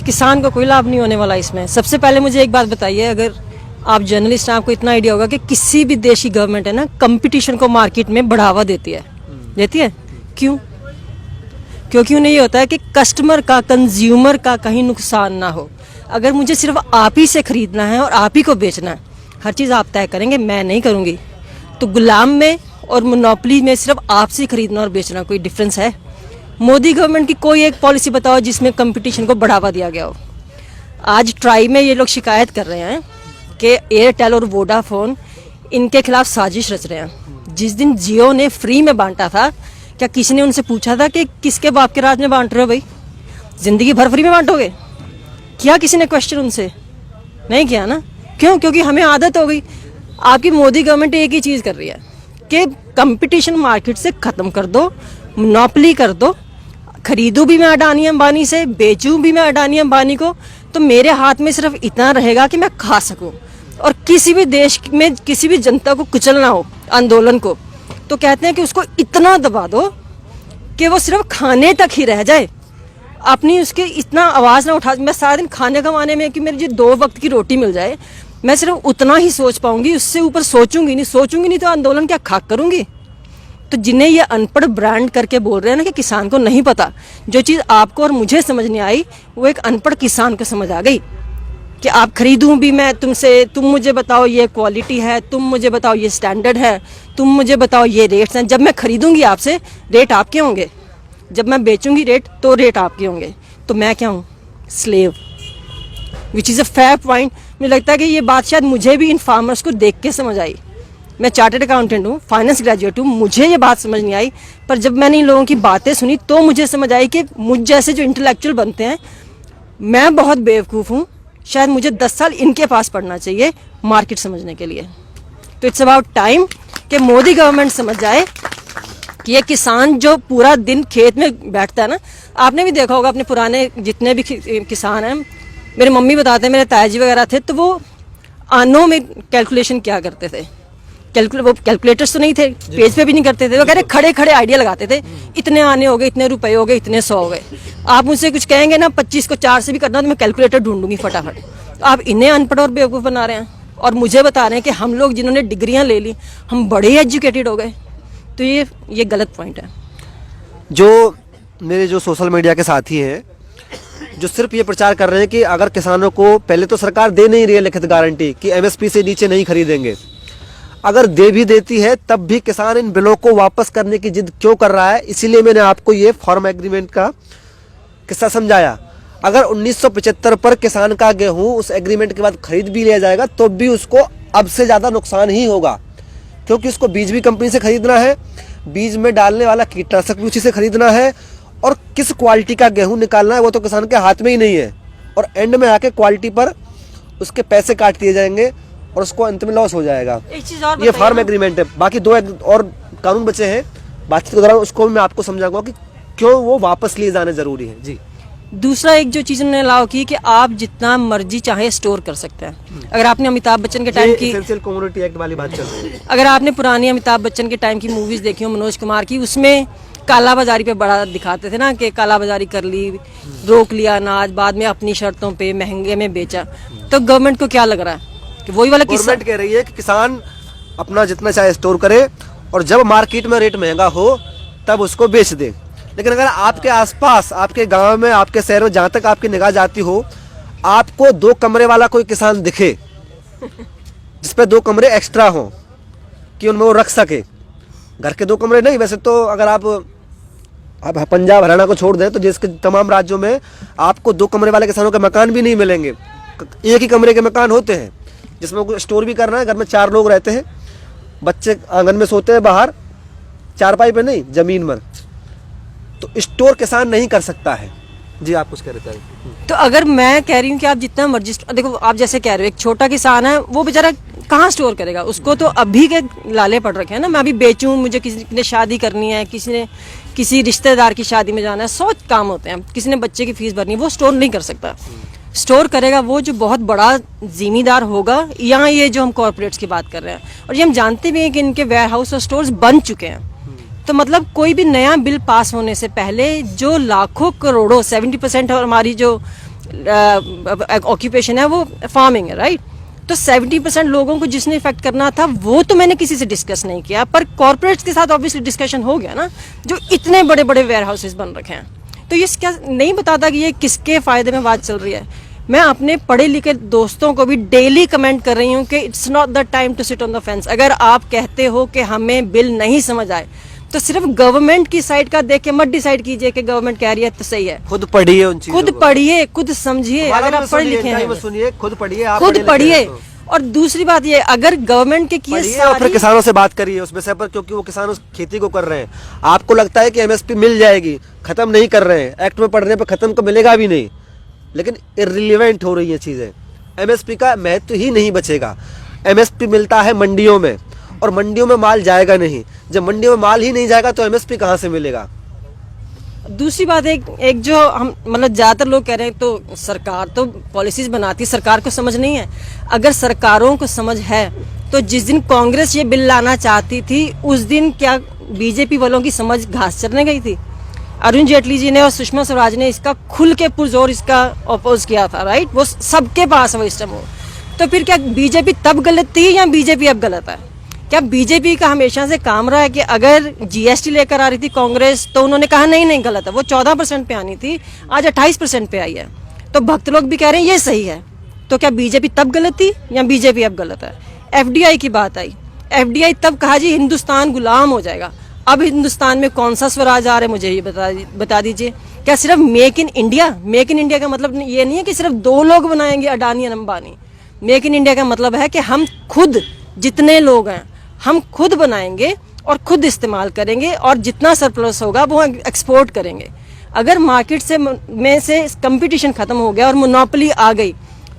किसान को कोई लाभ नहीं होने वाला इसमें। सबसे पहले मुझे एक बात बताइए, अगर आप जर्नलिस्ट हैं, आपको इतना आइडिया होगा कि किसी भी देश की गवर्नमेंट है ना, कंपटीशन को मार्केट में बढ़ावा देती है। क्यों? क्योंकि उन्हें ये होता है कि कस्टमर का, कंज्यूमर का कहीं नुकसान ना हो। अगर मुझे सिर्फ आप ही से खरीदना है और आप ही को बेचना है, हर चीज़ आप तय करेंगे, मैं नहीं करूँगी, तो गुलाम में और मोनोपोली में सिर्फ आपसे खरीदना और बेचना कोई डिफरेंस है? मोदी गवर्नमेंट की कोई एक पॉलिसी बताओ जिसमें कंपटीशन को बढ़ावा दिया गया हो। आज ट्राई में ये लोग शिकायत कर रहे हैं कि एयरटेल और वोडाफोन इनके खिलाफ साजिश रच रहे हैं। जिस दिन जियो ने फ्री में बांटा था, क्या किसी ने उनसे पूछा था कि किसके बाप के राज में बांट रहे हो भाई? जिंदगी भर फ्री में बांटोगे? किया किसी ने क्वेश्चन उनसे? नहीं किया ना। क्यों? क्योंकि हमें आदत हो गई। आपकी मोदी गवर्नमेंट एक ही चीज़ कर रही है कि कंपटीशन मार्केट से ख़त्म कर दो, मोनोपोली कर दो। खरीदूँ भी मैं अडानी अंबानी से, बेचूँ भी मैं अडानी अंबानी को, तो मेरे हाथ में सिर्फ इतना रहेगा कि मैं खा सकूँ। और किसी भी देश में किसी भी जनता को कुचलना हो, आंदोलन को, तो कहते हैं कि उसको इतना दबा दो कि वो सिर्फ खाने तक ही रह जाए, अपनी उसके इतना आवाज़ ना उठा। मैं सारा दिन खाने कमाने में कि मेरी जो 2 वक्त की रोटी मिल जाए, मैं सिर्फ उतना ही सोच पाऊंगी, उससे ऊपर सोचूंगी नहीं तो आंदोलन क्या खाक करूंगी। तो जिन्हें ये अनपढ़ ब्रांड करके बोल रहे हैं ना कि किसान को नहीं पता, जो चीज़ आपको और मुझे समझ नहीं आई वो एक अनपढ़ किसान को समझ आ गई कि आप खरीदूं भी मैं तुमसे, तुम मुझे बताओ ये क्वालिटी है, तुम मुझे बताओ ये स्टैंडर्ड है, तुम मुझे बताओ ये रेट्स हैं। जब मैं खरीदूंगी आपसे, रेट आपके होंगे, जब मैं बेचूंगी रेट, तो रेट आपके होंगे। तो मैं क्या हूँ? Slave. Which is a fair point. मुझे लगता है कि ये बात शायद मुझे भी इन फार्मर्स को देख के समझ आई। मैं चार्टर्ड अकाउंटेंट हूँ, फाइनेंस ग्रेजुएट हूँ, मुझे ये बात समझ नहीं आई, पर जब मैंने इन लोगों की बातें सुनी तो मुझे समझ आई कि मुझ जैसे जो इंटेलेक्चुअल बनते हैं, मैं बहुत बेवकूफ़ हूँ। शायद मुझे 10 साल इनके पास पढ़ना चाहिए मार्केट समझने के लिए। तो इट्स अबाउट टाइम कि मोदी गवर्नमेंट समझ जाए कि ये किसान जो पूरा दिन खेत में बैठता है ना, आपने भी देखा होगा अपने पुराने जितने भी किसान हैं, मेरे मम्मी बताते हैं, मेरे तायाजी वगैरह थे, तो वो आनों में कैलकुलेशन क्या करते थे। वो कैलकुलेटर्स तो नहीं थे, पेज पे भी नहीं करते थे, वो कह रहे खड़े खड़े आइडिया लगाते थे, इतने आने हो गए, इतने रुपए हो गए, इतने 100 हो गए। आप मुझसे कुछ कहेंगे ना 25 को 4 से भी करना, तो मैं कैलकुलेटर ढूंढूंगी फटाफट। तो आप इन्हें अनपढ़ और बेवकूफ़ बना रहे हैं और मुझे बता रहे हैं कि हम लोग जिन्होंने डिग्रियां ले ली, हम बड़े एजुकेटेड हो गए। तो ये गलत पॉइंट है। जो मेरे जो सोशल मीडिया के साथी हैं, जो सिर्फ ये प्रचार कर रहे हैं कि अगर किसानों को, पहले तो सरकार दे नहीं रही है लिखित गारंटी कि एमएसपी से नीचे नहीं खरीदेंगे, अगर दे भी देती है तब भी किसान इन बिलों को वापस करने की जिद क्यों कर रहा है। इसीलिए मैंने आपको ये फार्म एग्रीमेंट का किस्सा समझाया। अगर 1975 पर किसान का गेहूं उस एग्रीमेंट के बाद खरीद भी लिया जाएगा तो भी उसको अब से ज़्यादा नुकसान ही होगा, क्योंकि उसको बीज भी कंपनी से खरीदना है, बीज में डालने वाला कीटनाशक भी उसी से खरीदना है, और किस क्वालिटी का गेहूं निकालना है वो तो किसान के हाथ में ही नहीं है। और एंड में आके क्वालिटी पर उसके पैसे काट दिए जाएंगे और उसको अंत में लॉस हो जाएगा। ये फार्म एग्रीमेंट है। बाकी 2 और कानून बचे हैं, बातचीत के दौरान उसको मैं आपको समझाऊंगा कि क्यों वो वापस लिए जाने जरूरी है। जी, दूसरा एक जो चीज़ उन्होंने अलाउ की कि आप जितना मर्जी चाहे स्टोर कर सकते हैं। अगर आपने अमिताभ बच्चन के टाइम की एसेंशियल कमोडिटी एक्ट वाली बात चल रही है, अगर आपने पुरानी अमिताभ बच्चन के टाइम की मूवीज देखी हो, मनोज कुमार की, उसमें काला बाजारी पे बड़ा दिखाते थे ना कि काला बाजारी कर ली, रोक लिया अनाज, बाद में अपनी शर्तों पे महंगे में बेचा। तो गवर्नमेंट को क्या लग रहा है कि वही वाला गवर्नमेंट कह रही है कि किसान अपना जितना चाहे स्टोर करे और जब मार्केट में रेट महंगा हो तब उसको बेच दे। लेकिन अगर आपके आसपास, आपके गांव में, आपके शहर में, जहां तक आपकी निगाह जाती हो, आपको 2 कमरे वाला कोई किसान दिखे जिसपे 2 कमरे एक्स्ट्रा हो कि उनमें वो रख सके, घर के 2 कमरे नहीं, वैसे तो अगर आप पंजाब हरियाणा को छोड़ दें तो देश के तमाम राज्यों में आपको 2 कमरे वाले किसानों के मकान भी नहीं मिलेंगे। एक ही कमरे के मकान होते हैं जिसमें स्टोर भी करना है। घर में 4 लोग रहते हैं, बच्चे आंगन में सोते हैं, बाहर चारपाई पे नहीं, जमीन पर। तो स्टोर किसान नहीं कर सकता है। जी, आप कुछ कह रहे थे। तो अगर मैं कह रही हूँ कि आप जितना मर्जी, देखो आप जैसे कह रहे हो, एक छोटा किसान है, वो बेचारा कहाँ स्टोर करेगा? उसको तो अभी के लाले पड़ रखे हैं ना, मैं अभी बेचूं, मुझे किसी ने शादी करनी है, किसी ने किसी रिश्तेदार की शादी में जाना है, 100 काम होते हैं, किसी ने बच्चे की फीस भरनी है, वो स्टोर नहीं कर सकता। स्टोर करेगा वो जो बहुत बड़ा जिम्मेदार होगा, या ये जो हम कॉर्पोरेट्स की बात कर रहे हैं। और ये हम जानते भी हैं कि इनके वेयर हाउस और स्टोर्स बन चुके हैं। तो मतलब कोई भी नया बिल पास होने से पहले जो लाखों करोड़ों 70% और हमारी जो ऑक्यूपेशन है वो फार्मिंग है, राइट? तो 70% लोगों को जिसने इफेक्ट करना था वो तो मैंने किसी से डिस्कस नहीं किया, पर कॉर्पोरेट्स के साथ ऑब्वियसली डिस्कशन हो गया ना, जो इतने बड़े बड़े वेयर हाउसेज बन रखे हैं। तो ये क्या नहीं बताता कि ये किसके फायदे में बात चल रही है। मैं अपने पढ़े लिखे दोस्तों को भी डेली कमेंट कर रही हूँ कि it's not the time to sit on the fence. अगर आप कहते हो कि हमें बिल नहीं समझ आए तो सिर्फ गवर्नमेंट की साइड का देख के मत डिसाइड कीजिए कि गवर्नमेंट कह रही है तो सही है। खुद पढ़िए उन चीजों खुद को। पढ़िए, खुद समझिए। अगर आप पढ़े लिखे हैं, सुनिए, खुद पढ़िए, आप खुद पढ़े लिखे पढ़िए। हैं तो। और दूसरी बात ये, अगर गवर्नमेंट के किए पढ़िए और फिर किसानों से बात करिए उस विषय पर, क्योंकि वो किसान उस खेती को कर रहे हैं। आपको लगता है कि एमएसपी मिल जाएगी, खत्म नहीं कर रहे हैं, एक्ट में पढ़ने पर खत्म तो मिलेगा भी नहीं, लेकिन इररिलेवेंट हो रही है चीजें। एमएसपी का महत्व ही नहीं बचेगा। एमएसपी मिलता है मंडियों में, और मंडियों में माल जाएगा नहीं। जब मंडियों में माल ही नहीं जाएगा तो एमएसपी कहाँ से मिलेगा? दूसरी बात एक जो हम मतलब ज्यादातर लोग कह रहे हैं तो सरकार तो पॉलिसीज बनाती है, सरकार को समझ नहीं है। अगर सरकारों को समझ है तो जिस दिन कांग्रेस ये बिल लाना चाहती थी उस दिन क्या बीजेपी वालों की समझ घास चरने गई थी? अरुण जेटली जी ने और सुषमा स्वराज ने इसका खुल के पुरजोर इसका अपोज किया था, राइट? वो सबके पास है सिस्टम हो। तो फिर क्या बीजेपी तब गलत थी या बीजेपी अब गलत है? क्या बीजेपी का हमेशा से काम रहा है कि अगर जीएसटी लेकर आ रही थी कांग्रेस तो उन्होंने कहा नहीं गलत है, वो 14% पे आनी थी, आज 28% पे आई है। तो भक्त लोग भी कह रहे हैं ये सही है। तो क्या बीजेपी तब गलत थी या बीजेपी अब गलत है? एफडीआई की बात आई, एफडीआई तब कहा जी हिंदुस्तान गुलाम हो जाएगा। अब हिंदुस्तान में कौन सा स्वराज आ रहा है मुझे ये बता दीजिए। क्या सिर्फ make in India? Make in India का मतलब ये नहीं है कि सिर्फ 2 लोग बनाएंगे, अडानी और अंबानी। मेक इन इंडिया का मतलब है कि हम खुद जितने लोग हैं हम खुद बनाएंगे और खुद इस्तेमाल करेंगे, और जितना सरप्लस होगा वो एक्सपोर्ट करेंगे। अगर मार्केट में से कंपटीशन खत्म हो गया और मोनोपोली आ गई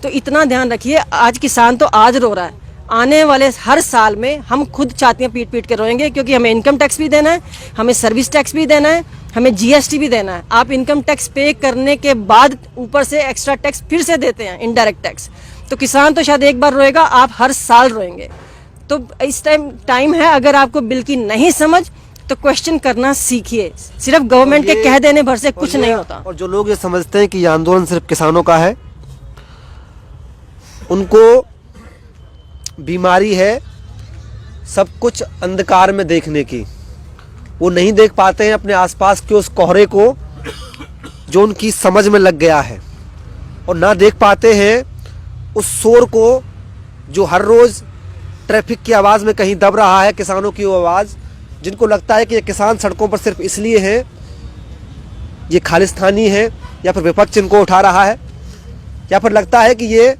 तो इतना ध्यान रखिए, आज किसान तो आज रो रहा है, आने वाले हर साल में हम खुद छातियां पीट पीट के रोएंगे, क्योंकि हमें इनकम टैक्स भी देना है, हमें सर्विस टैक्स भी देना है, हमें जीएसटी भी देना है। आप इनकम टैक्स पे करने के बाद ऊपर से एक्स्ट्रा टैक्स फिर से देते हैं, इनडायरेक्ट टैक्स। तो किसान तो शायद एक बार रोएगा, आप हर साल रोएंगे। तो इस टाइम है, अगर आपको बिल की नहीं समझ तो क्वेश्चन करना सीखिए। सिर्फ गवर्नमेंट के कह देने भर से कुछ नहीं होता। और जो लोग ये समझते हैं कि ये आंदोलन सिर्फ किसानों का है, उनको बीमारी है सब कुछ अंधकार में देखने की। वो नहीं देख पाते हैं अपने आसपास के उस कोहरे को जो उनकी समझ में लग गया है, और ना देख पाते हैं उस शोर को जो हर रोज ट्रैफिक की आवाज़ में कहीं दब रहा है, किसानों की वो आवाज़। जिनको लगता है कि ये किसान सड़कों पर सिर्फ इसलिए हैं, ये खालिस्तानी है या फिर विपक्ष इनको उठा रहा है, या फिर लगता है कि ये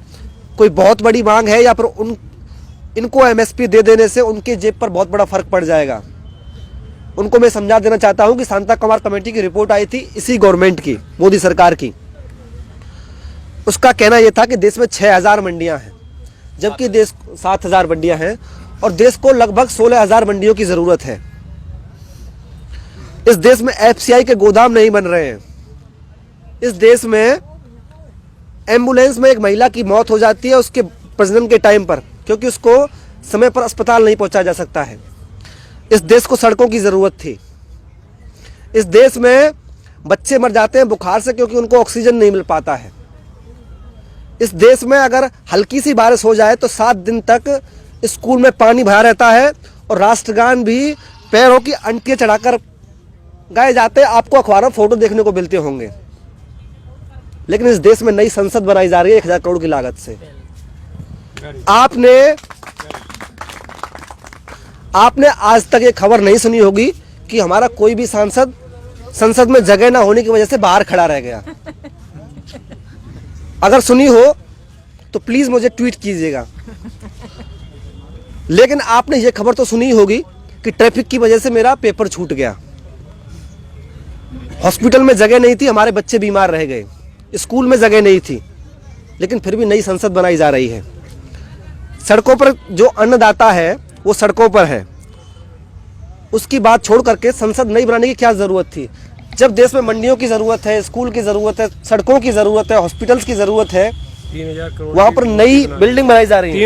कोई बहुत बड़ी मांग है, या फिर इनको एमएसपी दे देने से उनके जेब पर बहुत बड़ा फर्क पड़ जाएगा। उनको मैं समझा देना चाहता हूं कि शांता कुमार कमेटी की रिपोर्ट आई थी इसी गवर्नमेंट की, मोदी सरकार की। उसका कहना यह था कि देश में 6000 मंडियां हैं, जबकि देश 7000 मंडियां हैं, और देश को लगभग 16000 मंडियों की जरूरत है। इस देश में एफसीआई के गोदाम नहीं बन रहे हैं। इस देश में एम्बुलेंस में एक महिला की मौत हो जाती है उसके प्रजनन के टाइम पर, क्योंकि उसको समय पर अस्पताल नहीं पहुंचाया जा सकता है। इस देश को सड़कों की जरूरत थी। इस देश में बच्चे मर जाते हैं बुखार से क्योंकि उनको ऑक्सीजन नहीं मिल पाता है। इस देश में अगर हल्की सी बारिश हो जाए तो 7 दिन तक स्कूल में पानी भरा रहता है, और राष्ट्रगान भी पैरों की अंटियां चढ़ाकर गाए जाते हैं। आपको अखबारों में फोटो देखने को मिलते होंगे। लेकिन इस देश में नई संसद बनाई जा रही है 1000 करोड़ की लागत से। आपने आज तक ये खबर नहीं सुनी होगी कि हमारा कोई भी सांसद संसद में जगह ना होने की वजह से बाहर खड़ा रह गया। अगर सुनी हो तो प्लीज मुझे ट्वीट कीजिएगा। लेकिन आपने ये खबर तो सुनी होगी कि ट्रैफिक की वजह से मेरा पेपर छूट गया, हॉस्पिटल में जगह नहीं थी, हमारे बच्चे बीमार रह गए, स्कूल में जगह नहीं थी, लेकिन फिर भी नई संसद बनाई जा रही है। सड़कों पर जो अन्नदाता है वो सड़कों पर है, उसकी बात छोड़ करके संसद नई बनाने की क्या जरूरत थी? जब देश में मंडियों की जरूरत है, स्कूल की जरूरत है, सड़कों की जरूरत है, हॉस्पिटल्स की जरूरत है, 3000 करोड़ वहां पर नई बिल्डिंग बनाई जा रही है।